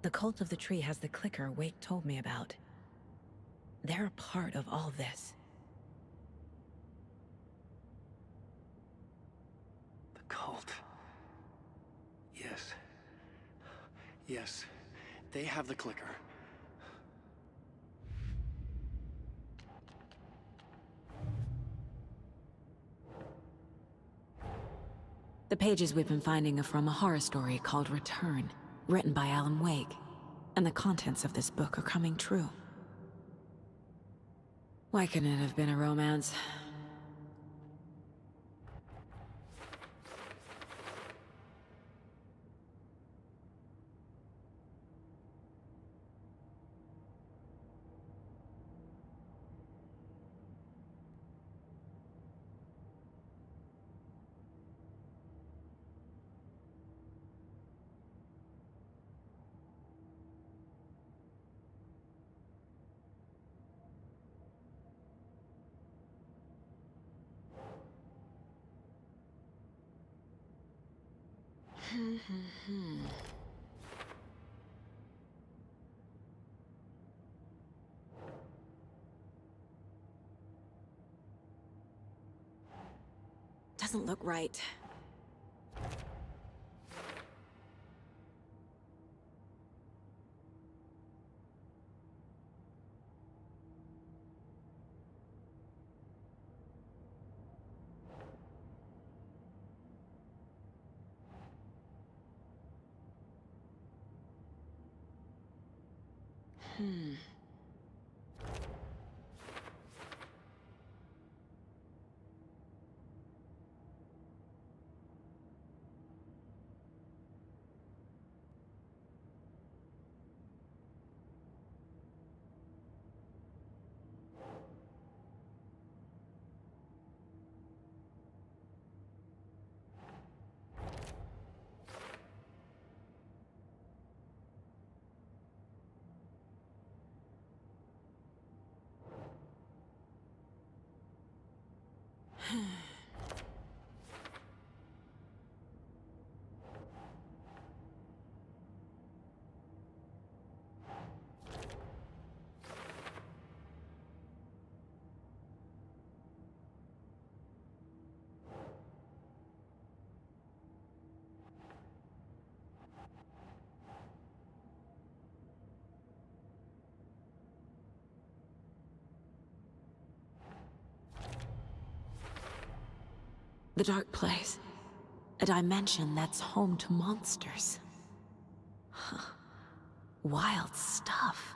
The cult of the tree has the clicker Wake told me about. They're a part of all this. The cult. Yes. Yes. They have the clicker. The pages we've been finding are from a horror story called Return, written by Alan Wake. And the contents of this book are coming true. Why couldn't it have been a romance? Doesn't look right. The dark place. A dimension that's home to monsters. Wild stuff.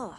Ugh.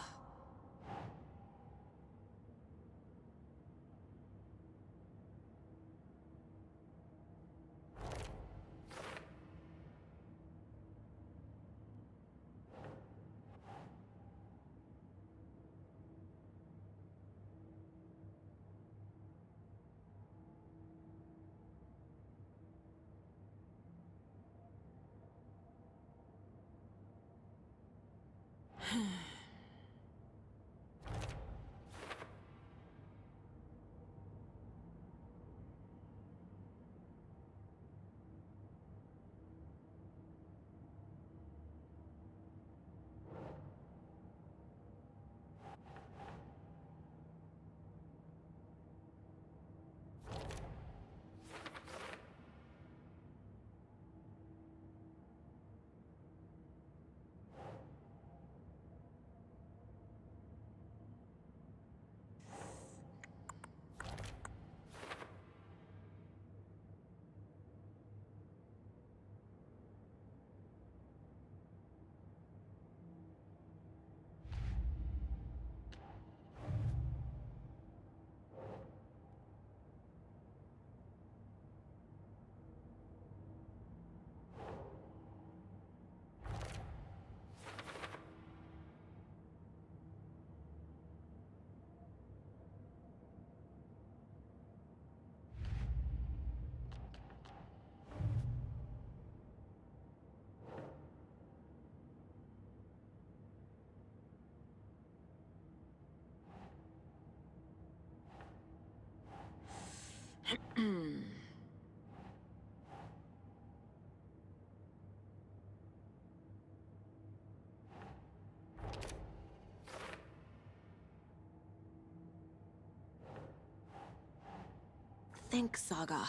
Think, Saga.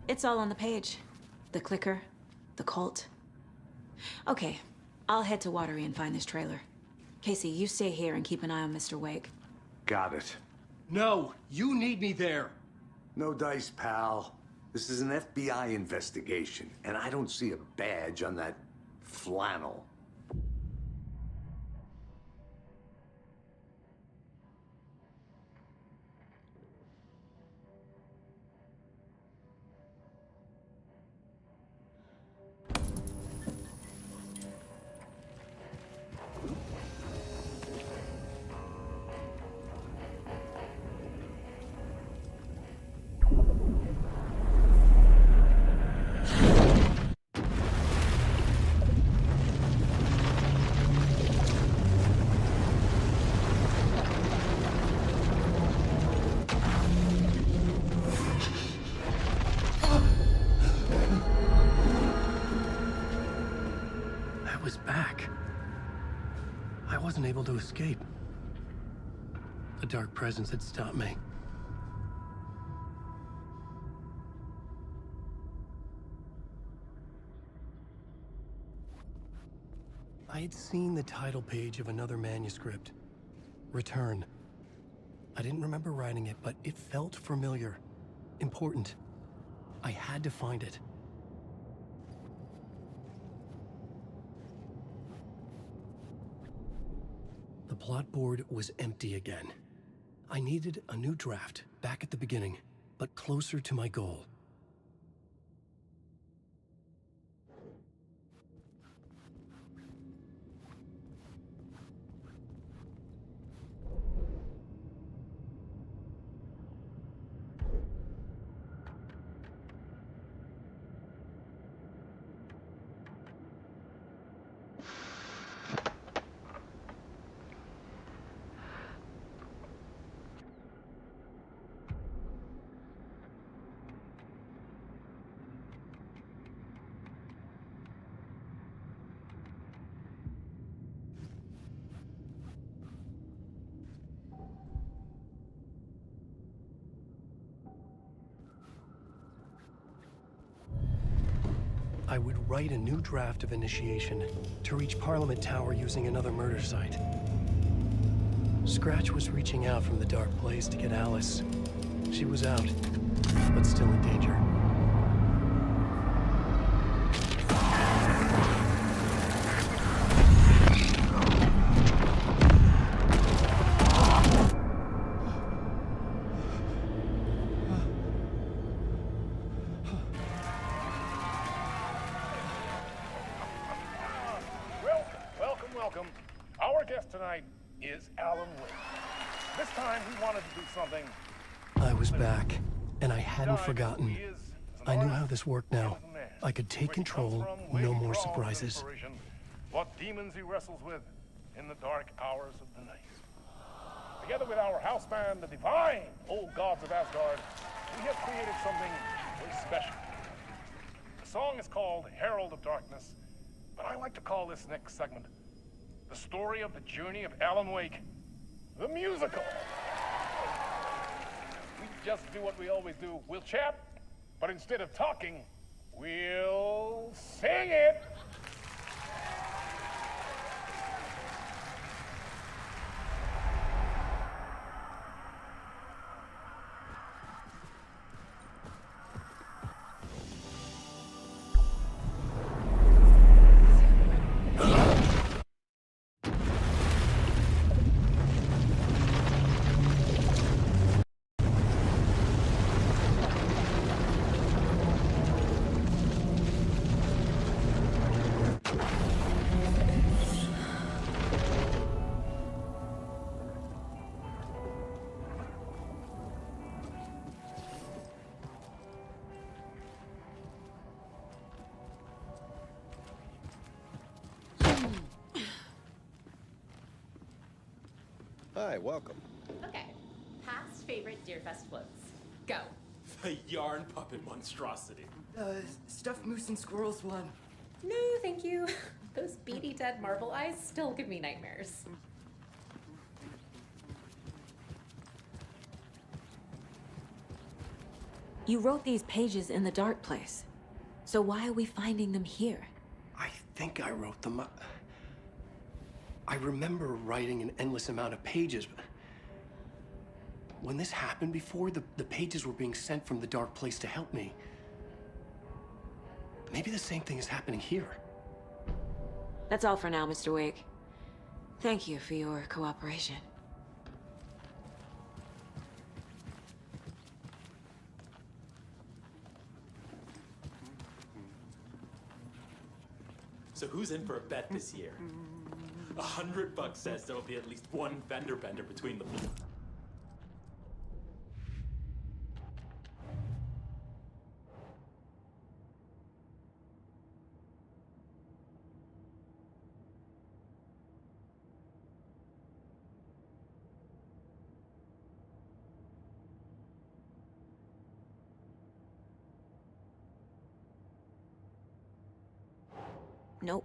It's all on the page. The clicker, the cult. Okay, I'll head to Watery and find this trailer. Casey, you stay here and keep an eye on Mr. Wake. Got it. No, you need me there. No dice, pal. This is an FBI investigation, and I don't see a badge on that flannel. I was back. I wasn't able to escape. The dark presence had stopped me. I had seen the title page of another manuscript. Return. I didn't remember writing it, but it felt familiar. Important. I had to find it. The plot board was empty again. I needed a new draft, back at the beginning, but closer to my goal. I would write a new draft of initiation to reach Parliament Tower using another murder site. Scratch was reaching out from the dark place to get Alice. She was out, but still in danger. Welcome. Our guest tonight is Alan Wake. This time he wanted to do something. I was back, and I hadn't forgotten. I knew how this worked now. I could take control, no more surprises. What demons he wrestles with in the dark hours of the night. Together with our house band, the divine old gods of Asgard, we have created something very special. The song is called Herald of Darkness, but I like to call this next segment the story of the journey of Alan Wake, the musical. We just do what we always do. We'll chat, but instead of talking, we'll sing it. Hi, welcome. Okay, past favorite Deerfest floats. Go. The yarn puppet monstrosity. Stuffed moose and squirrels one. No, thank you. Those beady dead marble eyes still give me nightmares. You wrote these pages in the dark place. So why are we finding them here? I think I wrote them. I remember writing an endless amount of pages, but when this happened before, the pages were being sent from the dark place to help me. Maybe the same thing is happening here. That's all for now, Mr. Wake. Thank you for your cooperation. So who's in for a bet this year? $100 says there'll be at least one fender bender between them. Nope.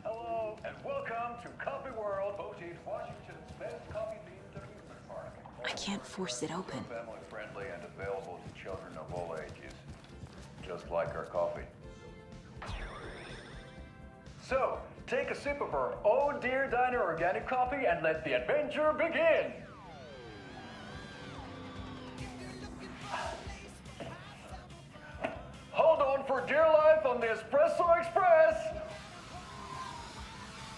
Hello, and welcome to Coffee World, Boutique, Washington's best coffee-themed amusement park. I can't force it open. Family-friendly and available to children of all ages, just like our coffee. So, take a sip of our Oh Dear Diner organic coffee and let the adventure begin. Hold on for dear life on the Espresso Express.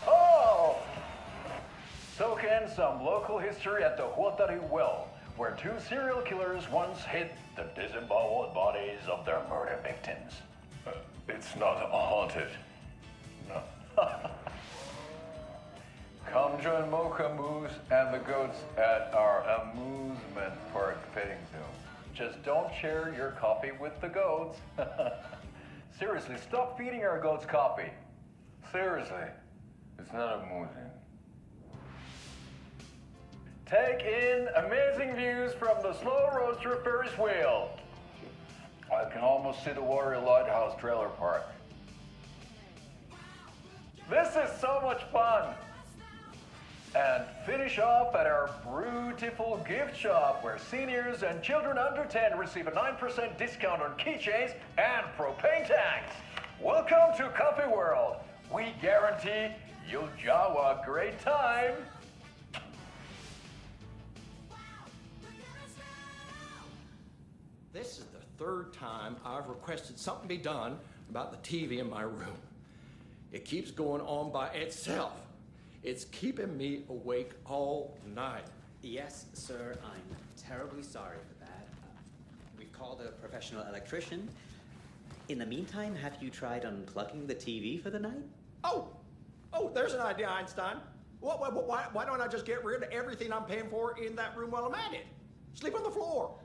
Oh! Soak in some local history at the Huatari Well, where two serial killers once hid the disemboweled bodies of their murder victims. It's not haunted. No. Come join Mocha Moose and the goats at our amusement park petting zoo. Just don't share your coffee with the goats. Seriously, stop feeding our goats coffee. Seriously. It's not a movie. Take in amazing views from the Slow Roaster Ferris wheel. I can almost see the Warrior Lighthouse trailer park. This is so much fun. And finish off at our beautiful gift shop where seniors and children under 10 receive a 9% discount on keychains and propane tanks. Welcome to Coffee World. We guarantee you'll jaw a great time. This is the third time I've requested something be done about the TV in my room. It keeps going on by itself. It's keeping me awake all night. Yes, sir, I'm terribly sorry for that. We've called a professional electrician. In the meantime, have you tried unplugging the TV for the night? Oh, there's an idea, Einstein. Why don't I just get rid of everything I'm paying for in that room while I'm at it? Sleep on the floor.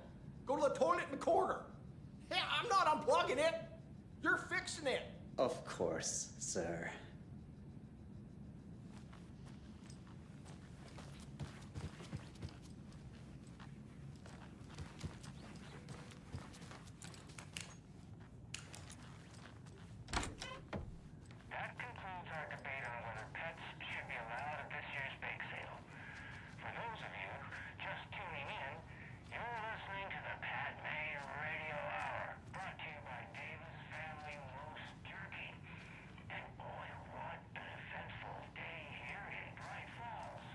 Go to the toilet in the corner. Hey, I'm not unplugging it. You're fixing it. Of course, sir. That concludes our debate on whether pets should be allowed at this year's bake sale. For those of you just tuning in, you're listening to the Pat Mayer Radio Hour, brought to you by Davis Family Roast Jerky. And boy, what an eventful day here in Bright Falls.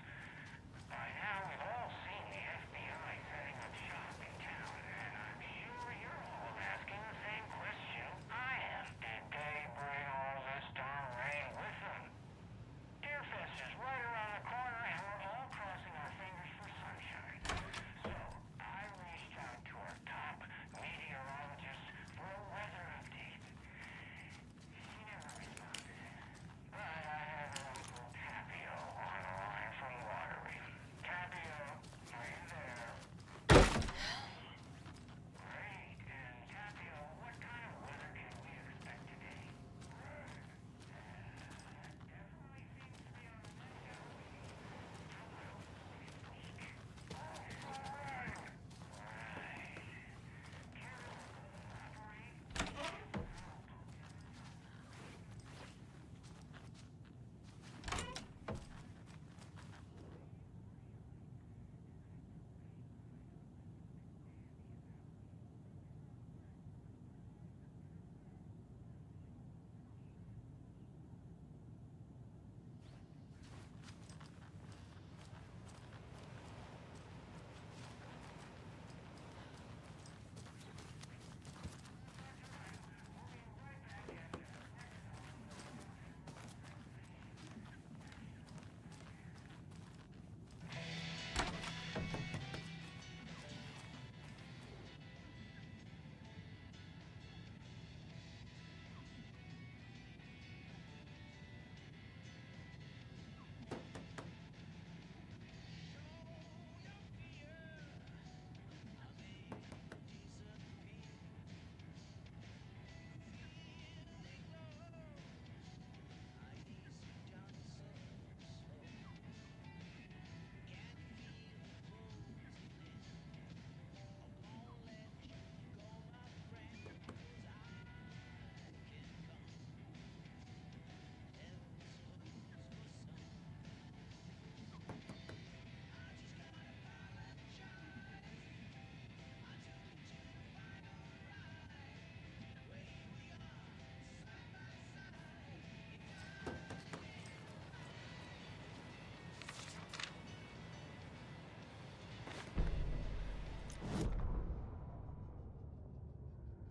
By now, we've all seen the FBI setting up shop in town, and I'm sure you're all asking the same question I am. Did they bring all this darn rain with them? Deerfest is right around the corner, and we're all crossing our fingers for sunshine. So, I reached out to our top meteorologist for a weather update. She never responded. But I have Uncle Tapio on the line from Watery. Tapio, are you there? Great. And Tapio, what kind of weather can we expect today? Definitely seems to be on the menu.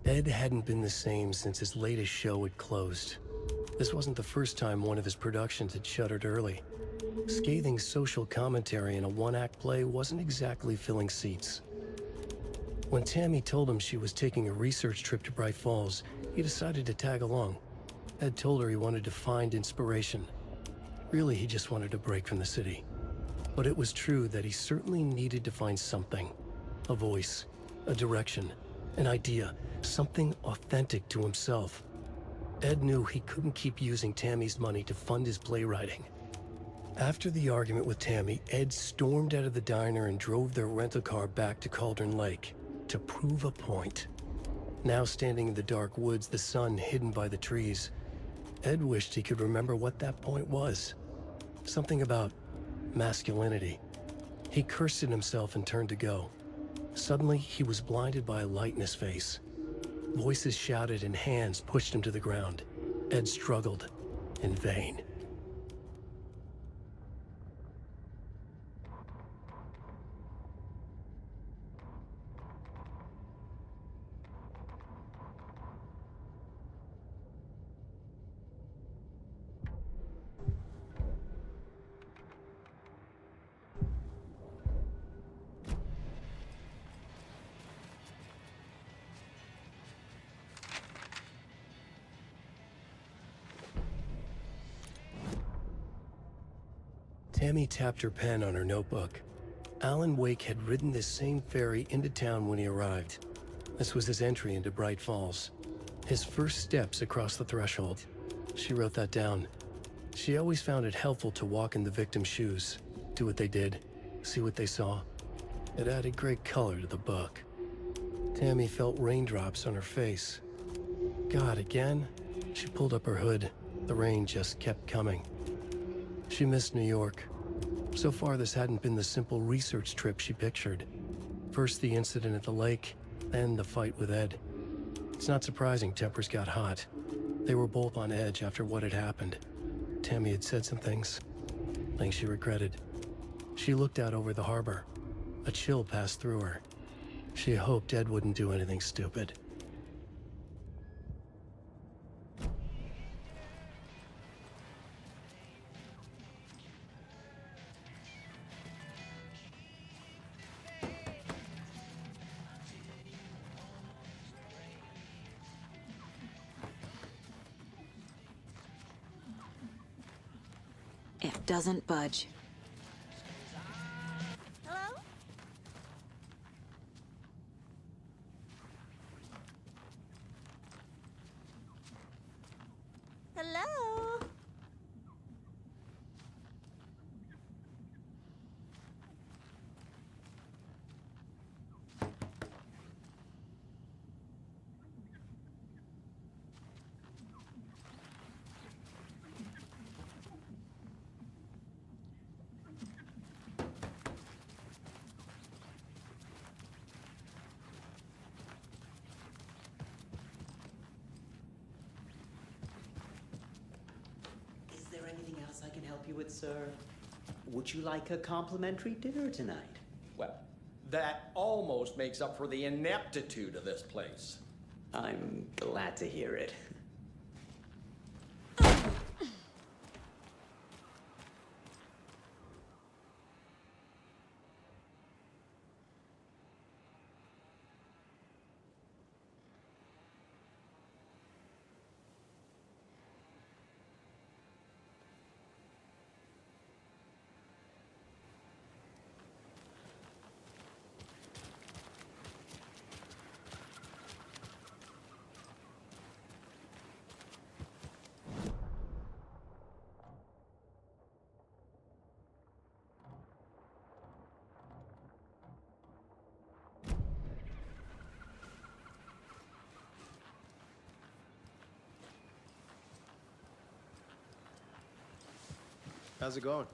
Ed hadn't been the same since his latest show had closed. This wasn't the first time one of his productions had shuttered early. Scathing social commentary in a one-act play wasn't exactly filling seats. When Tammy told him she was taking a research trip to Bright Falls, he decided to tag along. Ed told her he wanted to find inspiration. Really, he just wanted a break from the city. But it was true that he certainly needed to find something. A voice, a direction, an idea, something authentic to himself. Ed knew he couldn't keep using Tammy's money to fund his playwriting. After the argument with Tammy, Ed stormed out of the diner and drove their rental car back to Cauldron Lake to prove a point. Now standing in the dark woods, the sun hidden by the trees, Ed wished he could remember what that point was. Something about masculinity. He cursed at himself and turned to go. Suddenly, he was blinded by a light in his face. Voices shouted and hands pushed him to the ground. Ed struggled in vain. Tammy tapped her pen on her notebook. Alan Wake had ridden this same ferry into town when he arrived. This was his entry into Bright Falls. His first steps across the threshold. She wrote that down. She always found it helpful to walk in the victim's shoes, do what they did, see what they saw. It added great color to the book. Tammy felt raindrops on her face. God, again? She pulled up her hood. The rain just kept coming. She missed New York. So far, this hadn't been the simple research trip she pictured. First the incident at the lake, then the fight with Ed. It's not surprising tempers got hot. They were both on edge after what had happened. Tammy had said some things she regretted. She looked out over the harbor. A chill passed through her. She hoped Ed wouldn't do anything stupid. It doesn't budge. Hello? Hello? Is there anything else I can help you with, sir? Would you like a complimentary dinner tonight? Well, that almost makes up for the ineptitude of this place. I'm glad to hear it. How's it going?